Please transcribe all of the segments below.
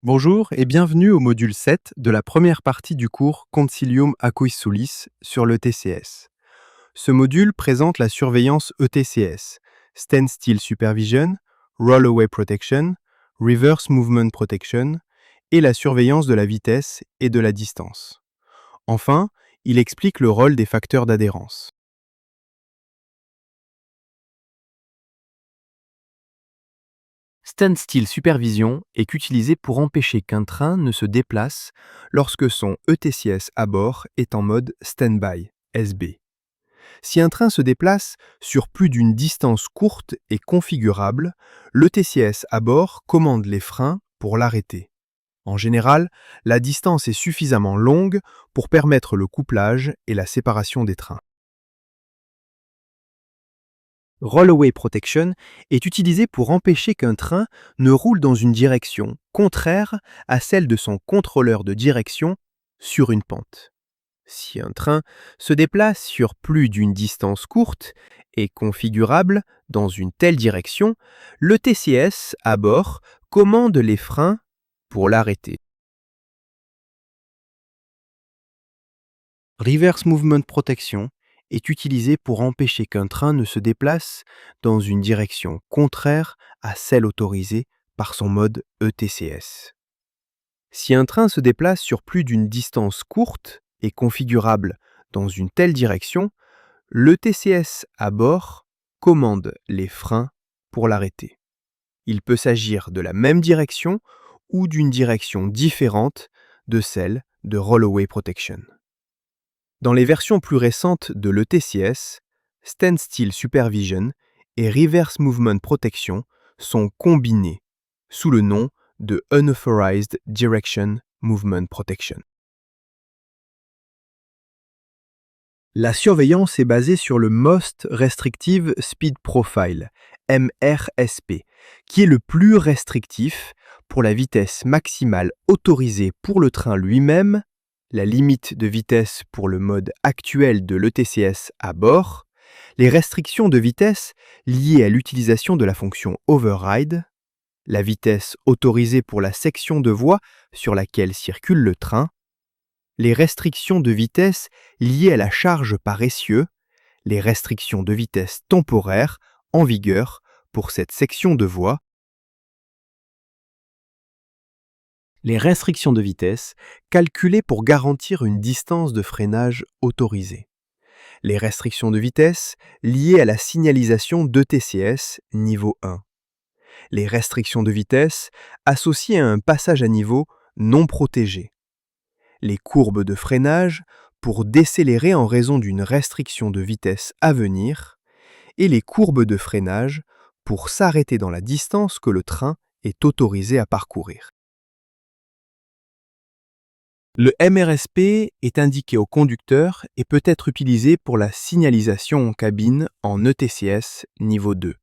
Bonjour et bienvenue au module 7 de la première partie du cours Concilium Acuis Sulis sur le TCS. Ce module présente la surveillance ETCS, Standstill Supervision, Rollaway Protection, Reverse Movement Protection et la surveillance de la vitesse et de la distance. Enfin, il explique le rôle des facteurs d'adhérence. Standstill Supervision est utilisé pour empêcher qu'un train ne se déplace lorsque son ETCS à bord est en mode Standby, SB. Si un train se déplace sur plus d'une distance courte et configurable, l'ETCS à bord commande les freins pour l'arrêter. En général, la distance est suffisamment longue pour permettre le couplage et la séparation des trains. Rollaway Protection est utilisé pour empêcher qu'un train ne roule dans une direction contraire à celle de son contrôleur de direction sur une pente. Si un train se déplace sur plus d'une distance courte et configurable dans une telle direction, le TCS à bord commande les freins pour l'arrêter. Reverse Movement Protection est utilisé pour empêcher qu'un train ne se déplace dans une direction contraire à celle autorisée par son mode ETCS. Si un train se déplace sur plus d'une distance courte et configurable dans une telle direction, l'ETCS à bord commande les freins pour l'arrêter. Il peut s'agir de la même direction ou d'une direction différente de celle de Rollaway Protection. Dans les versions plus récentes de l'ETCS, Standstill Supervision et Reverse Movement Protection sont combinés sous le nom de Unauthorized Direction Movement Protection. La surveillance est basée sur le Most Restrictive Speed Profile, MRSP, qui est le plus restrictif pour la vitesse maximale autorisée pour le train lui-même, la limite de vitesse pour le mode actuel de l'ETCS à bord, les restrictions de vitesse liées à l'utilisation de la fonction override, la vitesse autorisée pour la section de voie sur laquelle circule le train, les restrictions de vitesse liées à la charge par essieu, les restrictions de vitesse temporaires en vigueur pour cette section de voie, les restrictions de vitesse calculées pour garantir une distance de freinage autorisée, les restrictions de vitesse liées à la signalisation d'ETCS niveau 1, les restrictions de vitesse associées à un passage à niveau non protégé, les courbes de freinage pour décélérer en raison d'une restriction de vitesse à venir, et les courbes de freinage pour s'arrêter dans la distance que le train est autorisé à parcourir. Le MRSP est indiqué au conducteur et peut être utilisé pour la signalisation en cabine en ETCS niveau 2.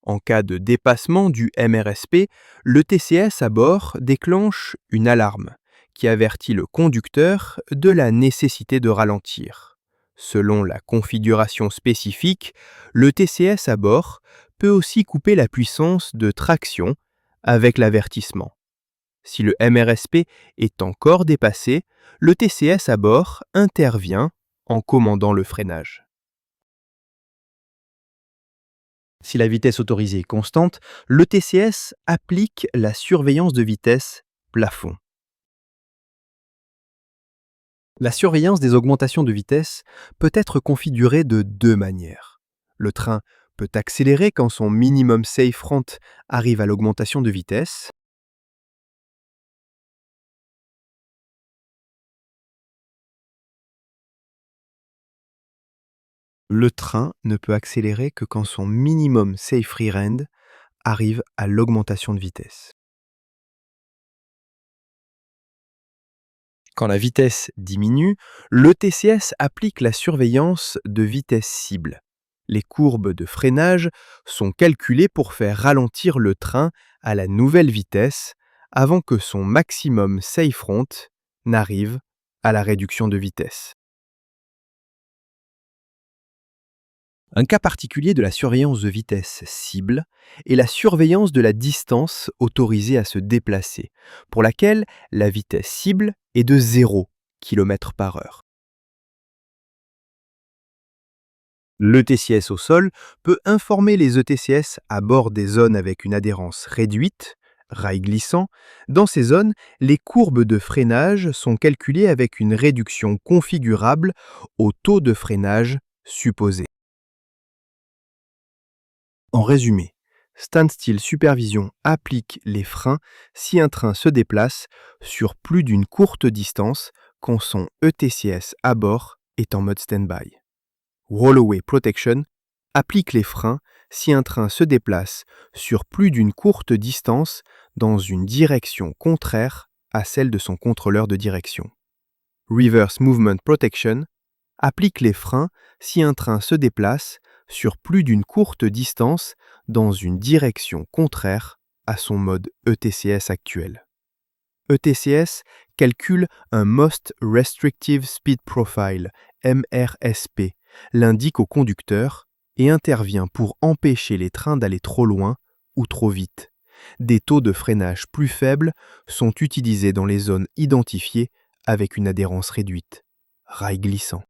En cas de dépassement du MRSP, l'ETCS à bord déclenche une alarme qui avertit le conducteur de la nécessité de ralentir. Selon la configuration spécifique, le TCS à bord peut aussi couper la puissance de traction avec l'avertissement. Si le MRSP est encore dépassé, le TCS à bord intervient en commandant le freinage. Si la vitesse autorisée est constante, le TCS applique la surveillance de vitesse plafond. La surveillance des augmentations de vitesse peut être configurée de deux manières. Le train peut accélérer quand son minimum safe front arrive à l'augmentation de vitesse. Le train ne peut accélérer que quand son minimum safe rear end arrive à l'augmentation de vitesse. Quand la vitesse diminue, le TCS applique la surveillance de vitesse cible. Les courbes de freinage sont calculées pour faire ralentir le train à la nouvelle vitesse avant que son maximum safe front n'arrive à la réduction de vitesse. Un cas particulier de la surveillance de vitesse cible est la surveillance de la distance autorisée à se déplacer, pour laquelle la vitesse cible est de 0 km par heure. L'ETCS au sol peut informer les ETCS à bord des zones avec une adhérence réduite, rail glissant. Dans ces zones, les courbes de freinage sont calculées avec une réduction configurable au taux de freinage supposé. En résumé, Standstill Supervision applique les freins si un train se déplace sur plus d'une courte distance quand son ETCS à bord est en mode stand-by. Rollaway Protection applique les freins si un train se déplace sur plus d'une courte distance dans une direction contraire à celle de son contrôleur de direction. Reverse Movement Protection applique les freins si un train se déplace sur plus d'une courte distance dans une direction contraire à son mode ETCS actuel. ETCS calcule un Most Restrictive Speed Profile, MRSP, l'indique au conducteur et intervient pour empêcher les trains d'aller trop loin ou trop vite. Des taux de freinage plus faibles sont utilisés dans les zones identifiées avec une adhérence réduite, rail glissant.